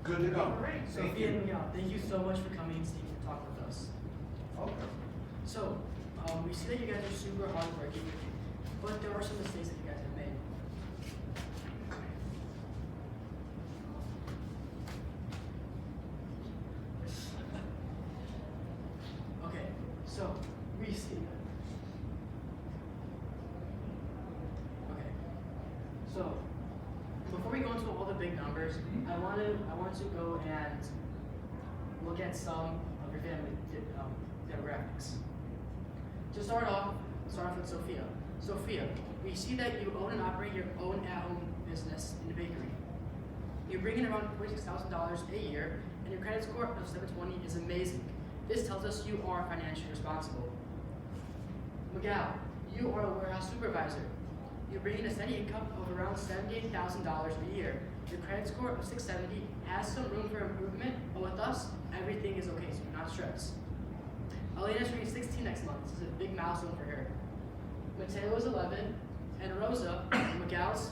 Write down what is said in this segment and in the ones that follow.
Good to go. Great. Thank Sophia you. and Miguel, thank you so much for coming and speaking to talk with us. Okay. So, we see that you guys are super hardworking, but there are some mistakes that you guys have made. Okay, so we see. Okay, so before we go into all the big numbers, I want to go and look at some of your family demographics. To start off with Sophia. Sophia, we see that you own and operate your own at-home business in a bakery. You bring in around $46,000 a year, and your credit score of 720 is amazing. This tells us you are financially responsible. Miguel, you are a warehouse supervisor. You bring in a steady income of around $78,000 a year. Your credit score of 670 has some room for improvement, but with us, everything is okay, so do not stress. Elena's turning 16 next month. This is a big milestone for her. Mateo is 11, and Rosa, Miguel's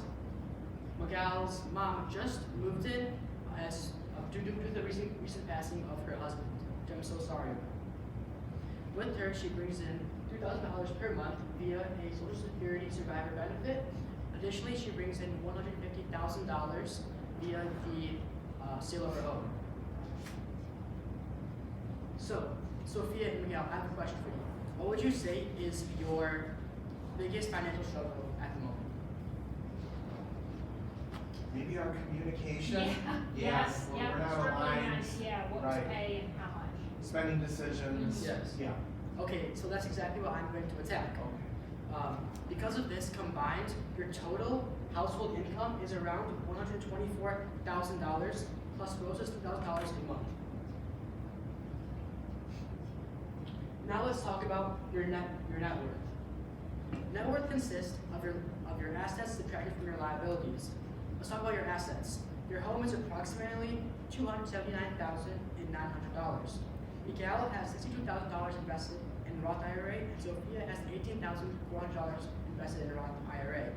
mom, just moved in as due to the recent passing of her husband, which I'm so sorry about. With her, she brings in $3,000 per month via a Social Security survivor benefit. Additionally, she brings in $150,000 via the sale of her home. So, Sophia and Miguel, I have a question for you. What would you say is your biggest financial struggle at the moment? Maybe our communication. Yes, We're yeah, not certainly aligned. not, yeah, what to Right. pay and how much. Spending decisions. Yes. Yeah. Okay, so that's exactly what I'm going to attack. Because of this combined, your total household income is around $124,000 plus Rosa's $2,000 a month. Now let's talk about your net worth. Net worth consists of your assets subtracted from your liabilities. Let's talk about your assets. Your home is approximately $279,900. Miguel has $62,000 invested in Roth IRA, and Sophia has $18,400 invested in a Roth IRA.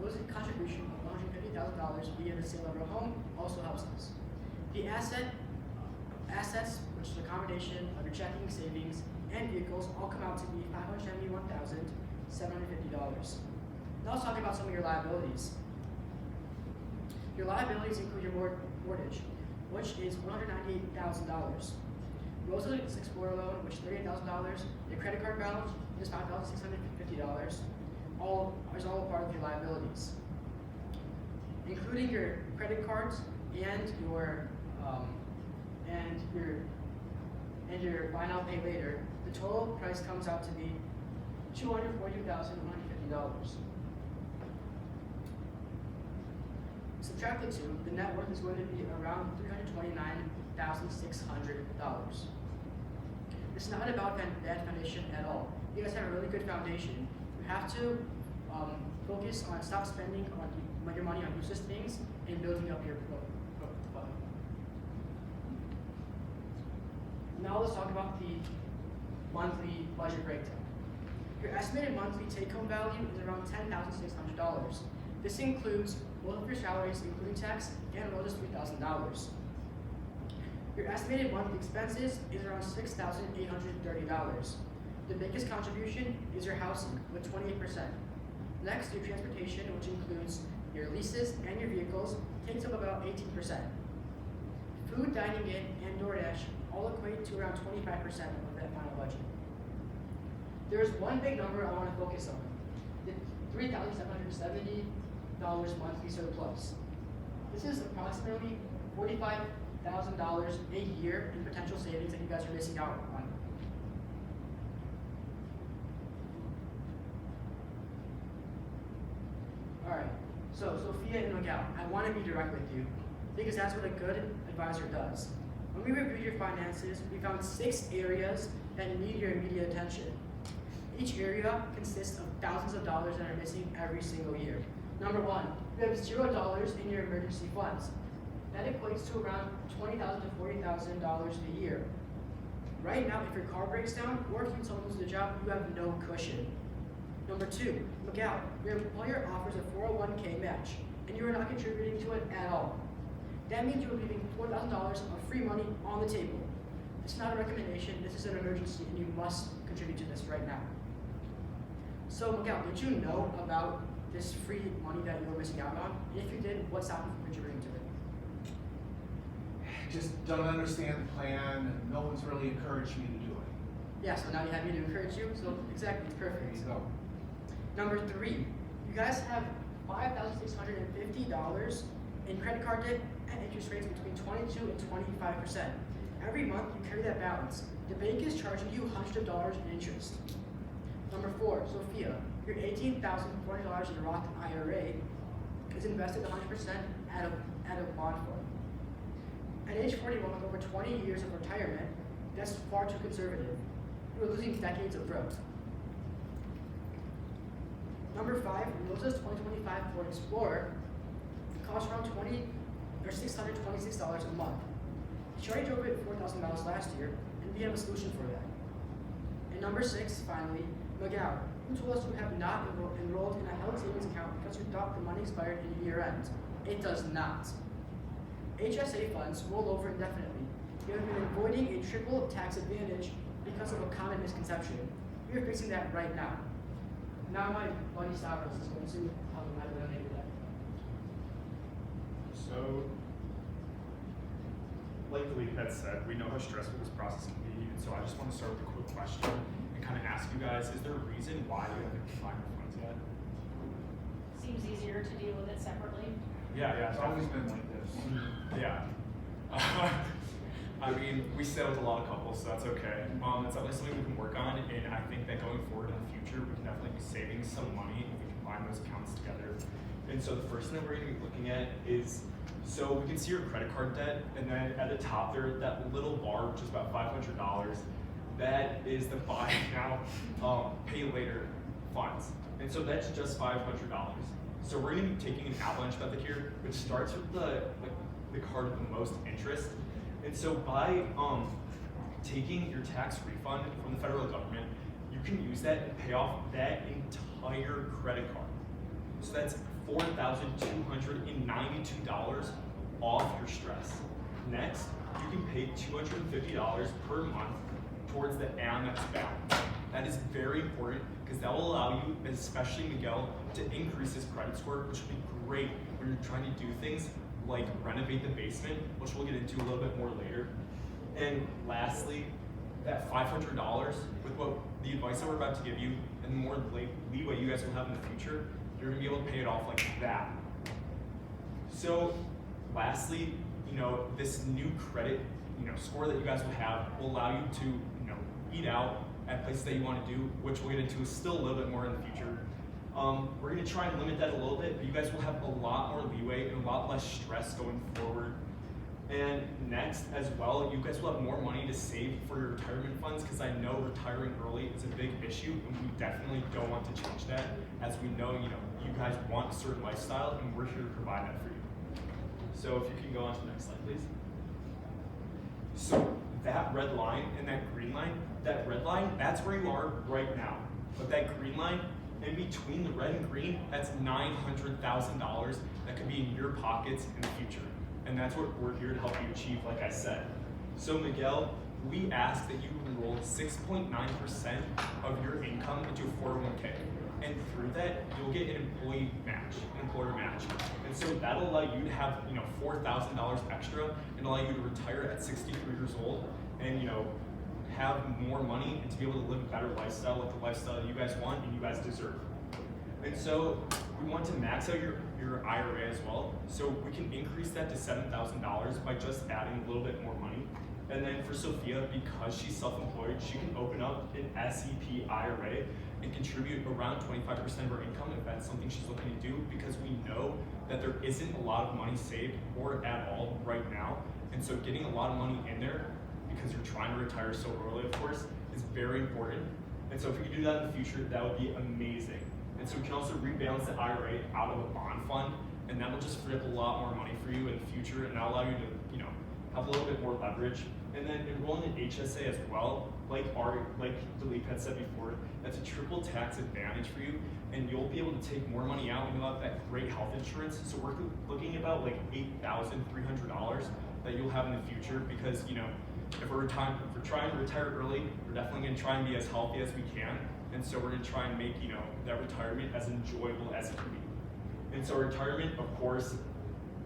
Rosa's contribution of $150,000 via the sale of her home also helps us. The assets, which is a combination of your checking, savings, and vehicles, all come out to be $571,750. Now let's talk about some of your liabilities. Your liabilities include your mortgage, which is $198,000. Rosa's Explorer loan, which is $38,000. Your credit card balance is $5,650. All is all a part of your liabilities, including your credit cards and your buy now pay later. The total price comes out to be $242,150. Subtract the two, the net worth is going to be around $329,600. It's not about bad foundation at all. You guys have a really good foundation. You have to focus on stop spending on your money on useless things and building up your fund. Now let's talk about the monthly budget breakdown. Your estimated monthly take-home value is around $10,600. This includes both of your salaries, including tax, and Rosa's $3,000. Your estimated monthly expenses is around $6,830. The biggest contribution is your housing, with 28%. Next, your transportation, which includes your leases and your vehicles, takes up about 18%. Food, dining in, and DoorDash all equate to around 25% of that final budget. There is one big number I want to focus on: the $3,770 monthly surplus. This is approximately $45,000 a year in potential savings that you guys are missing out on. Alright, so Sophia and Miguel, I want to be direct with you because that's what a good advisor does. When we reviewed your finances, we found 6 areas that need your immediate attention. Each area consists of thousands of dollars that are missing every single year. Number 1, you have $0 in your emergency funds. That equates to around $20,000 to $40,000 a year. Right now, if your car breaks down or if you lose the job, you have no cushion. Number 2, Miguel, your employer offers a 401k match, and you are not contributing to it at all. That means you are leaving $4,000 of free money on the table. It's not a recommendation, this is an emergency, and you must contribute to this right now. So Miguel, did you know about this free money that you were missing out on? And if you did, what stopped you from contributing to it? Just don't understand the plan, and no one's really encouraged me to do it. Yeah, so now you have me to encourage you, so exactly, it's There perfect. you go. Number 3, you guys have $5,650 in credit card debt at interest rates between 22 and 25%. Every month you carry that balance. The bank is charging you hundreds of dollars in interest. Number 4, Sophia, your $18,400 in a Roth IRA is invested 100% at a bond fund. At age 41, with over 20 years of retirement, that's far too conservative. You are losing decades of growth. Number 5, Rosa's 2025 Ford Explorer costs around $626 a month. She already drove it 4,000 miles last year, and we have a solution for that. And number 6, finally, Miguel, who told us you have not enrolled in a health savings account because you thought the money expired in year end. It does not. HSA funds roll over indefinitely. You have been avoiding a triple tax advantage because of a common misconception. We are fixing that right now. Now my buddy Stavros is going to help me out with that. So, like the lead had said, we know how stressful this process can be, and so I just want to start with a quick question and kind of ask you guys, is there a reason why you haven't combined your funds yet? Seems easier to deal with it separately. Yeah, It's always been like this. Yeah. I mean, we sit with a lot of couples, so that's okay. It's definitely something we can work on, and I think that going forward in the future, we can definitely be saving some money if we combine those accounts together. And so the first thing that we're going to be looking at is, so we can see your credit card debt, and then at the top there, that little bar, which is about $500, that is the buy now, pay later funds. And so that's just $500. So we're going to be taking an avalanche method here, which starts with the card with the most interest. And so by taking your tax refund from the federal government, you can use that and pay off that entire credit card. So that's $4,292 off your stress. Next, you can pay $250 per month towards the Amex balance. That is very important because that will allow you, especially Miguel, to increase his credit score, which will be great when you're trying to do things like renovate the basement, which we'll get into a little bit more later. And lastly, that $500 with what the advice that we're about to give you and the more leeway you guys will have in the future, you're gonna be able to pay it off like that. So lastly, this new credit, score that you guys will have will allow you to, eat out at places that you want to do, which we'll get into still a little bit more in the future. We're going to try and limit that a little bit, but you guys will have a lot more leeway and a lot less stress going forward. And next as well, you guys will have more money to save for your retirement funds because I know retiring early is a big issue and we definitely don't want to change that as we know, you guys want a certain lifestyle and we're here to provide that for you. So if you can go on to the next slide, please. So that red line and that green line, that red line, that's where you are right now. But that green line, in between the red and green, that's $900,000 that could be in your pockets in the future. And that's what we're here to help you achieve, like I said. So Miguel, we ask that you enroll 6.9% of your income into a 401k. And through that, you'll get an employer match. And so that'll allow you to have, $4,000 extra and allow you to retire at 63 years old and, have more money and to be able to live a better lifestyle, like the lifestyle that you guys want and you guys deserve. And so we want to max out your IRA as well. So we can increase that to $7,000 by just adding a little bit more money. And then for Sophia, because she's self-employed, she can open up an SEP IRA and contribute around 25% of her income if that's something she's looking to do, because we know that there isn't a lot of money saved or at all right now. And so getting a lot of money in there, because you're trying to retire so early, of course, is very important. And so if we could do that in the future, that would be amazing. And so we can also rebalance the IRA out of a bond fund, and that will just free up a lot more money for you in the future, and that'll allow you to, have a little bit more leverage. And then enrolling in HSA as well like Dilip had said before, that's a triple tax advantage for you, and you'll be able to take more money out, and you'll have that great health insurance. So we're looking about like $8,300 that you'll have in the future, because if we're trying to retire early, we're definitely going to try and be as healthy as we can, and so we're going to try and make that retirement as enjoyable as it can be. And so retirement, of course,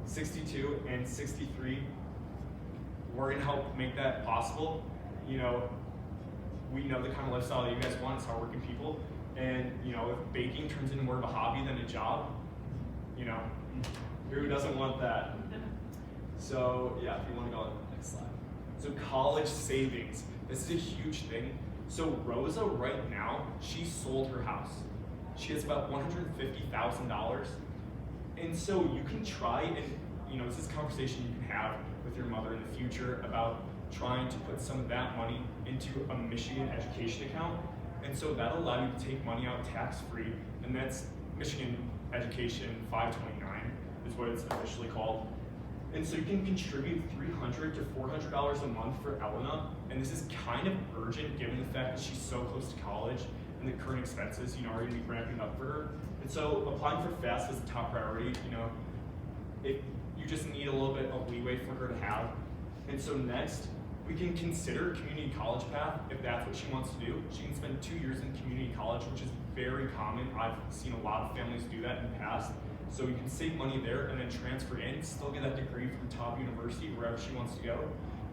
62 and 63, we're going to help make that possible. We know the kind of lifestyle that you guys want. It's hardworking people, and if baking turns into more of a hobby than a job, who doesn't want that? So yeah, if you want to go on the next slide. So college savings, this is a huge thing. So Rosa right now, she sold her house. She has about $150,000, and so you can try and this is a conversation you can have with your mother in the future about trying to put some of that money into a Michigan education account. And so that'll allow you to take money out tax-free, and that's Michigan Education 529 is what it's officially called. And so you can contribute $300 to $400 a month for Elena, and this is kind of urgent given the fact that she's so close to college and the current expenses, are going to be ramping up for her. And so applying for FAFSA is a top priority. If you just need a little bit of leeway for her to have. And so next, we can consider a community college path if that's what she wants to do. She can spend 2 years in community college, which is very common. I've seen a lot of families do that in the past. So you can save money there and then transfer in, still get that degree from top university, wherever she wants to go.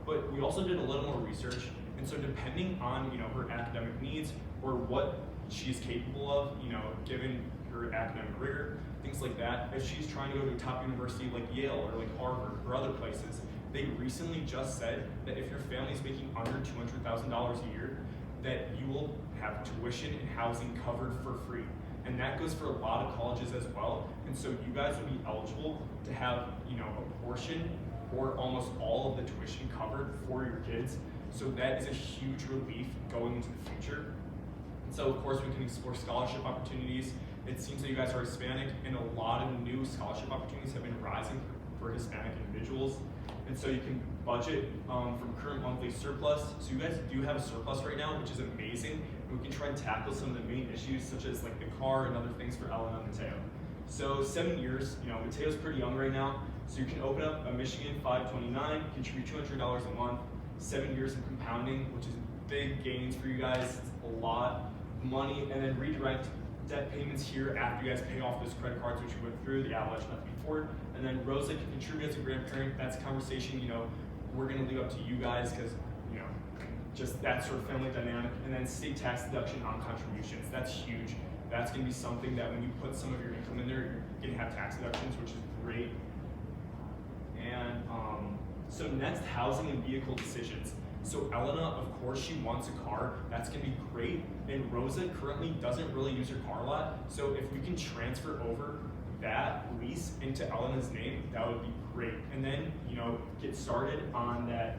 But we also did a little more research, and so depending on her academic needs or what she's capable of, given her academic rigor, things like that, if she's trying to go to a top university like Yale or like Harvard or other places, they recently just said that if your family's making under $200,000 a year, that you will have tuition and housing covered for free. And that goes for a lot of colleges as well. And so you guys will be eligible to have, a portion or almost all of the tuition covered for your kids. So that is a huge relief going into the future. And so of course we can explore scholarship opportunities. It seems that you guys are Hispanic, and a lot of new scholarship opportunities have been rising for Hispanic individuals. And so you can budget from current monthly surplus. So you guys do have a surplus right now, which is amazing. And we can try and tackle some of the main issues, such as like the car and other things for Elena and Mateo. So 7 years, Mateo's pretty young right now. So you can open up a Michigan 529, contribute $200 a month, 7 years in compounding, which is big gains for you guys. It's a lot of money, and then redirect debt payments here after you guys pay off those credit cards, which we went through, the avalanche method before. And then Rosa can contribute as a grandparent. That's a conversation, we're gonna leave up to you guys, because, just that sort of family dynamic. And then state tax deduction on contributions. That's huge. That's gonna be something that when you put some of your income in there, you're gonna have tax deductions, which is great. And so next, housing and vehicle decisions. So Elena, of course, she wants a car. That's gonna be great. And Rosa currently doesn't really use her car a lot. So if we can transfer over that lease into Elena's name, that would be great. And then, get started on that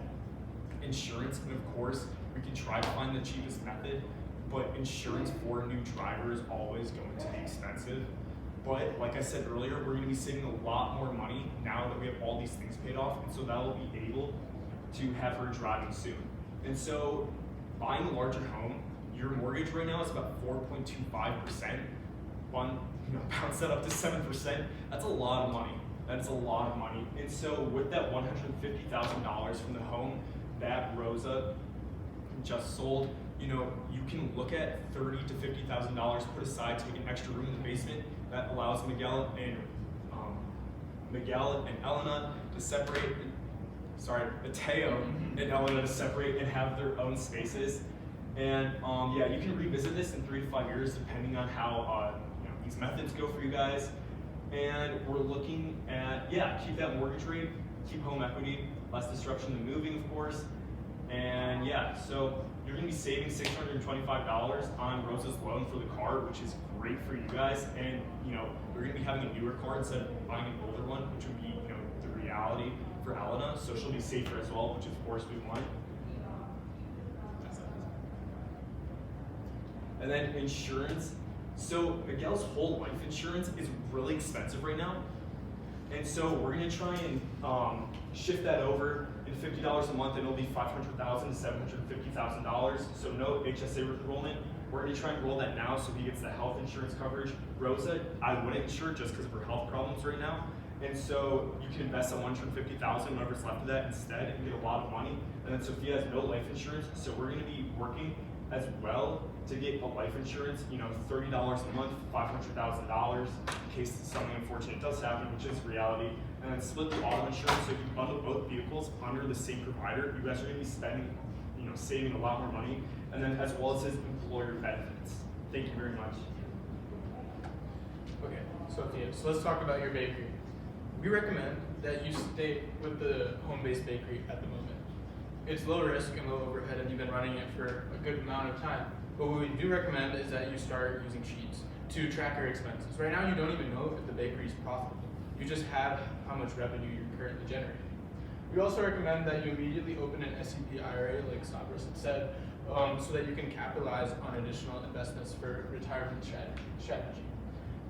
insurance. And of course, we can try to find the cheapest method, but insurance for a new driver is always going to be expensive. But like I said earlier, we're gonna be saving a lot more money now that we have all these things paid off. And so that will be able to have her driving soon. And so buying a larger home, your mortgage right now is about 4.25%. Bounce that up to 7%, that's a lot of money. That's a lot of money. And so with that $150,000 from the home that Rosa just sold, you can look at $30,000 to $50,000 put aside to make an extra room in the basement. That allows Miguel and Elena to separate. Mateo and Elena to separate and have their own spaces. And you can revisit this in 3 to 5 years depending on how these methods go for you guys. And we're looking at, keep that mortgage rate, keep home equity, less disruption in moving, of course. And so you're gonna be saving $625 on Rosa's loan for the car, which is great for you guys. And you're gonna be having a newer car instead of buying an older one, which would be the reality for Elena. So she'll be safer as well, which of course we want. And then insurance. So Miguel's whole life insurance is really expensive right now. And so we're gonna try and shift that over in $50 a month, and it'll be $500,000 to $750,000. So no HSA enrollment. We're gonna try and roll that now so he gets the health insurance coverage. Rosa, I wouldn't insure just because of her health problems right now. And so you can invest that $150,000, whatever's left of that instead, and get a lot of money. And then Sophia has no life insurance, so we're gonna be working as well to get a life insurance, $30 a month, $500,000 in case something unfortunate does happen, which is reality. And then split the auto insurance, so if you bundle both vehicles under the same provider, you guys are gonna be spending, saving a lot more money. And then as well as his employer benefits. Thank you very much. Okay, Sophia, so let's talk about your bakery. We recommend that you stay with the home-based bakery at the moment. It's low risk and low overhead, and you've been running it for a good amount of time. But what we do recommend is that you start using sheets to track your expenses. Right now, you don't even know if the bakery is profitable. You just have how much revenue you're currently generating. We also recommend that you immediately open an SEP IRA, like Stavros had said, so that you can capitalize on additional investments for retirement strategy.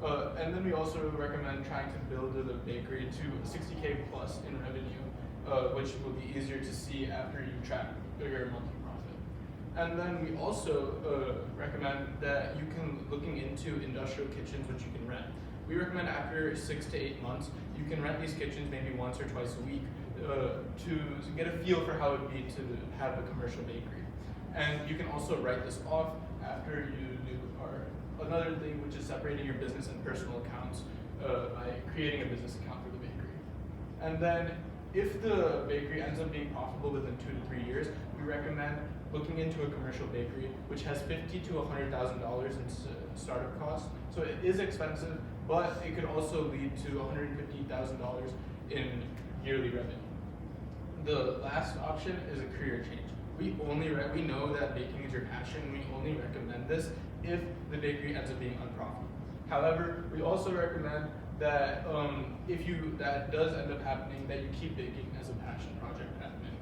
And then we also recommend trying to build the bakery to 60K plus in revenue, which will be easier to see after you track your monthly profit. And then we also recommend that you can looking into industrial kitchens which you can rent. We recommend after 6 to 8 months, you can rent these kitchens maybe once or twice a week to get a feel for how it would be to have a commercial bakery. And you can also write this off after you do another thing, which is separating your business and personal accounts by creating a business account for the bakery. And then if the bakery ends up being profitable within 2 to 3 years, we recommend looking into a commercial bakery, which has $50,000 to $100,000 in startup costs. So it is expensive, but it could also lead to $150,000 in yearly revenue. The last option is a career change. We know that baking is your passion, and we only recommend this if the bakery ends up being unprofitable. However, we also recommend that if that does end up happening, that you keep baking as a passion project at minimum.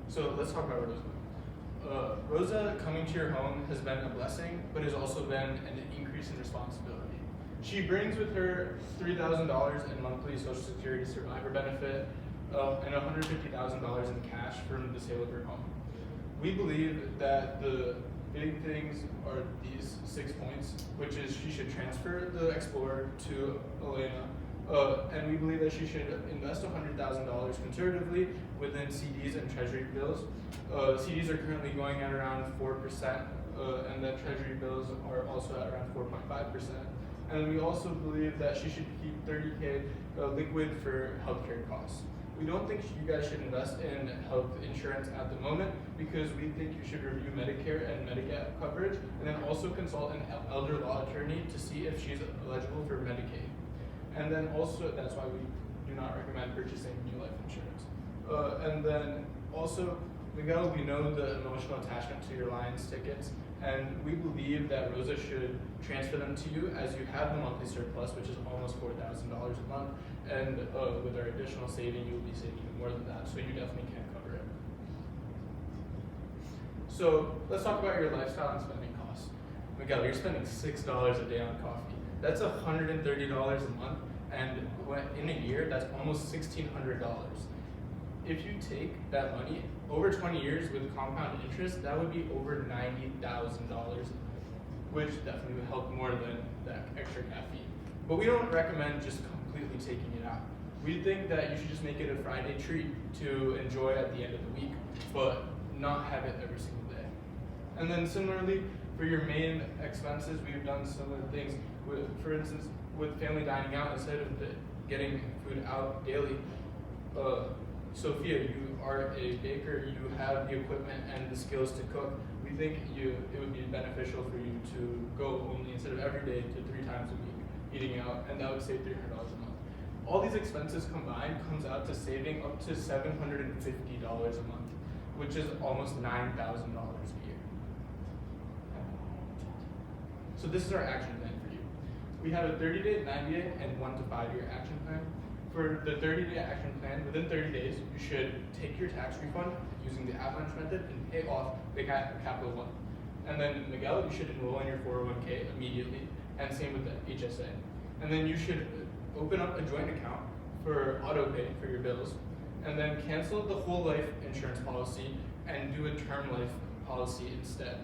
So let's talk about Rosa. Rosa coming to your home has been a blessing, but has also been an increase in responsibility. She brings with her $3,000 in monthly Social Security survivor benefit and $150,000 in cash from the sale of her home. We believe that the big things are these 6 points, which is she should transfer the Explorer to Elena, and we believe that she should invest $100,000 conservatively within CDs and Treasury bills. CDs are currently going at around 4%, and the Treasury bills are also at around 4.5%. And we also believe that she should keep $30K liquid for healthcare costs. We don't think you guys should invest in health insurance at the moment because we think you should review Medicare and Medigap coverage and then also consult an elder law attorney to see if she's eligible for Medicaid. And then also, that's why we do not recommend purchasing new life insurance. And then also, Miguel, we know the emotional attachment to your Lions tickets, and we believe that Rosa should transfer them to you as you have the monthly surplus, which is almost $4,000 a month, and with our additional saving, you will be saving more than that, so you definitely can cover it. So let's talk about your lifestyle and spending costs. Miguel, you're spending $6 a day on coffee. That's $130 a month, and in a year, that's almost $1,600. If you take that money over 20 years with compound interest, that would be over $90,000, which definitely would help more than that extra caffeine. But we don't recommend just completely taking it out. We think that you should just make it a Friday treat to enjoy at the end of the week, but not have it every single day. And then similarly, for your main expenses, we've done similar things. For instance, with family dining out, instead of getting food out daily, Sophia, you are a baker, you have the equipment and the skills to cook. We think it would be beneficial for you to go only, instead of every day, to 3 times a week eating out, and that would save $300 a month. All these expenses combined comes out to saving up to $750 a month, which is almost $9,000 a year. So this is our action plan for you. We have a 30-day, 90-day, and 1 to 5 year action plan. For the 30-day action plan, within 30 days, you should take your tax refund using the avalanche method and pay off the Capital One. And then, Miguel, you should enroll in your 401k immediately. and same with the HSA. And then you should open up a joint account for auto pay for your bills, and then cancel the whole life insurance policy and do a term life policy instead.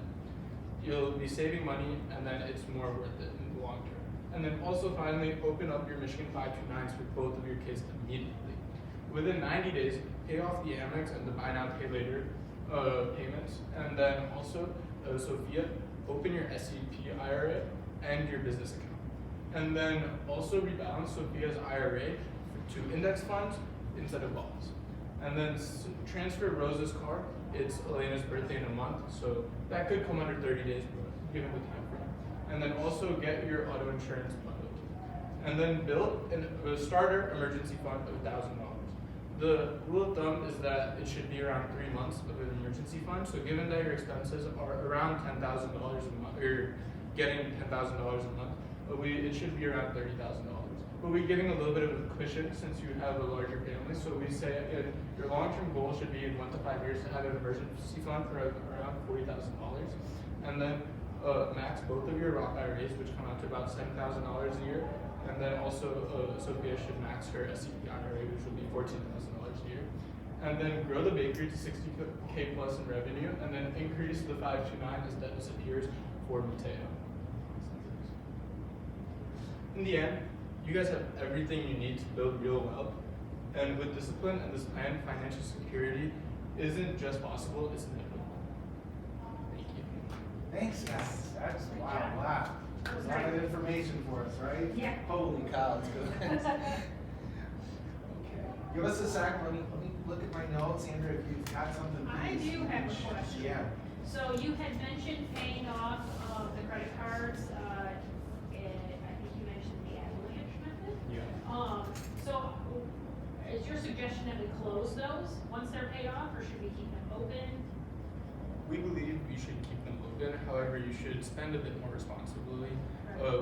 You'll be saving money, and then it's more worth it in the long term. And then also finally open up your Michigan 529s for both of your kids immediately. Within 90 days, pay off the Amex and the buy now pay later payments, and then also Sophia, open your SEP IRA and your business account. And then also rebalance Sophia's IRA to index funds instead of bonds. And then transfer Rose's car. It's Elena's birthday in a month, so that could come under 30 days given the time frame. And then also get your auto insurance bundled. And then build a starter emergency fund of $1,000. The rule of thumb is that it should be around 3 months of an emergency fund. So given that your expenses are around $10,000 a month, or you're getting $10,000 a month, it should be around $30,000. But we're giving a little bit of a cushion since you have a larger family. So we say your long-term goal should be in 1 to 5 years to have an emergency fund for around $40,000. And then max both of your Roth IRAs, which come out to about $7,000 a year. And then also Sophia should max her SEP IRA, which will be $14,000 a year. And then grow the bakery to $60K plus in revenue, and then increase the 529 as debt disappears for Mateo. In the end, you guys have everything you need to build real wealth. And with discipline and this plan, financial security isn't just possible, it's inevitable. Thank you. Thanks, guys. That's wow. A lot of information for us, right? Yeah. Holy cow, it's good. Okay. Give us a sec. Let me look at my notes. Andrew, if you've got something, I please. do have a question. Yeah. So you had mentioned paying off the credit cards, I think you mentioned the avalanche method? Yeah. So is your suggestion that we close those once they're paid off, or should we keep them open? We believe you should keep them open, however, you should spend a bit more responsibly.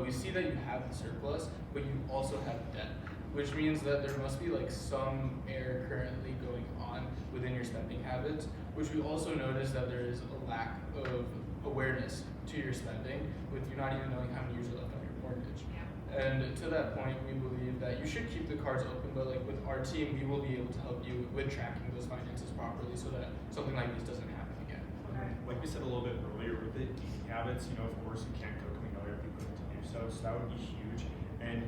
We see that you have the surplus, but you also have debt, which means that there must be like some error currently going on within your spending habits, which we also notice that there is a lack of awareness to your spending, with you not even knowing how many years are left on your mortgage. Yeah. And to that point, we believe that you should keep the cards open, but like with our team, we will be able to help you with tracking those finances properly so that something like this doesn't happen again. Like we said a little bit earlier with the eating habits, of course you can't cook, we know you have to cook to do so that would be huge. And,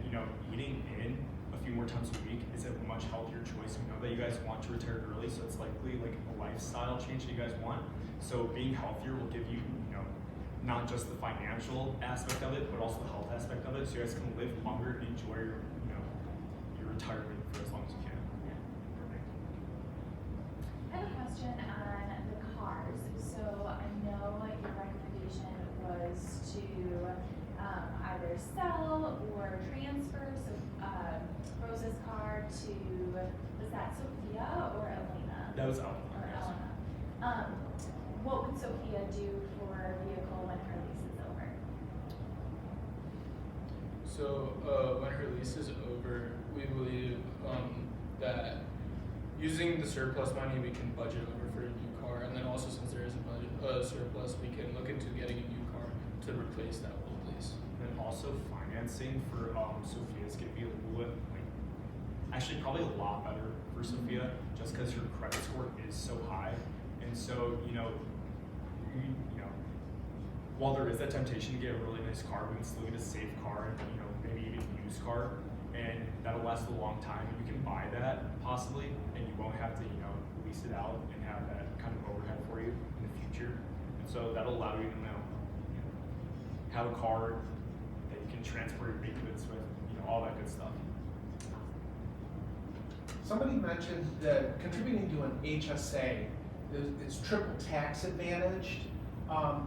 eating in a few more times a week is a much healthier choice. We know that you guys want to retire early, so it's likely like a lifestyle change that you guys want. So being healthier will give you, not just the financial aspect of it, but also the health aspect of it, so you guys can live longer and enjoy your, your retirement for as long as you can. I have a question on the cars. So I know your recommendation was to either sell or transfer Rose's car to, was that Sophia or Elena? That was out. Or Elena. What would Sophia do for a vehicle when her lease is over? So when her lease is over, we believe that using the surplus money, we can budget over for a new car, and then also since there is a budget surplus, we can look into getting a new car to replace that old lease. And then also financing for Sophia is gonna be a little bit actually probably a lot better for Sophia, just because her credit score is so high. And so, while there is that temptation to get a really nice car, we can still get a safe car and, maybe even a used car, and that'll last a long time. And you can buy that possibly, and you won't have to, lease it out and have that kind of overhead for you in the future. And so that'll allow you to, have a car that you can transport your big goods with, all that good stuff. Somebody mentioned that contributing to an HSA is triple tax advantaged.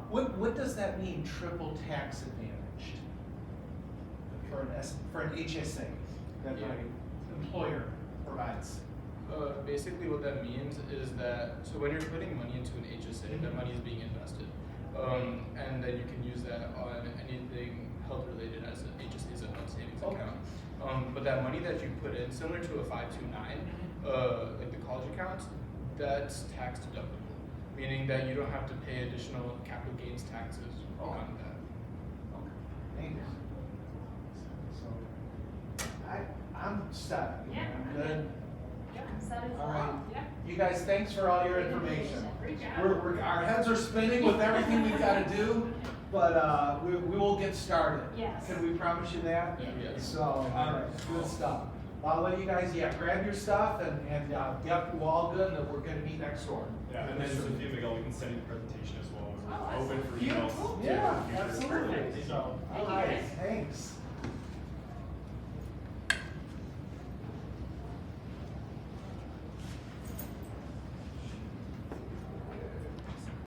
What does that mean, triple tax advantaged? For an HSA that my employer provides? Basically what that means is that, so when you're putting money into an HSA, that money is being invested. And then you can use that on anything health related as an HSA is a health savings account. But that money that you put in, similar to a 529, like the college accounts, that's tax deductible, meaning that you don't have to pay additional capital gains taxes on that. Okay. Thanks. set? Yeah. Good? I'm set as All well. right. Yeah. You guys, thanks for all your information. Great job. Our heads are spinning with everything we've got to do, but we will get started. Yes. Can we promise you that? Yes. So, all right, good stuff. I'll let you guys, grab your stuff and yep, we're all good, and we're gonna meet next door. Yeah, and then Sophia Miguel, we can send you the presentation as well. Oh, We're open for emails. Beautiful. too Yeah, in the future. absolutely. Perfect. So, all Thank you, right, guys. thanks.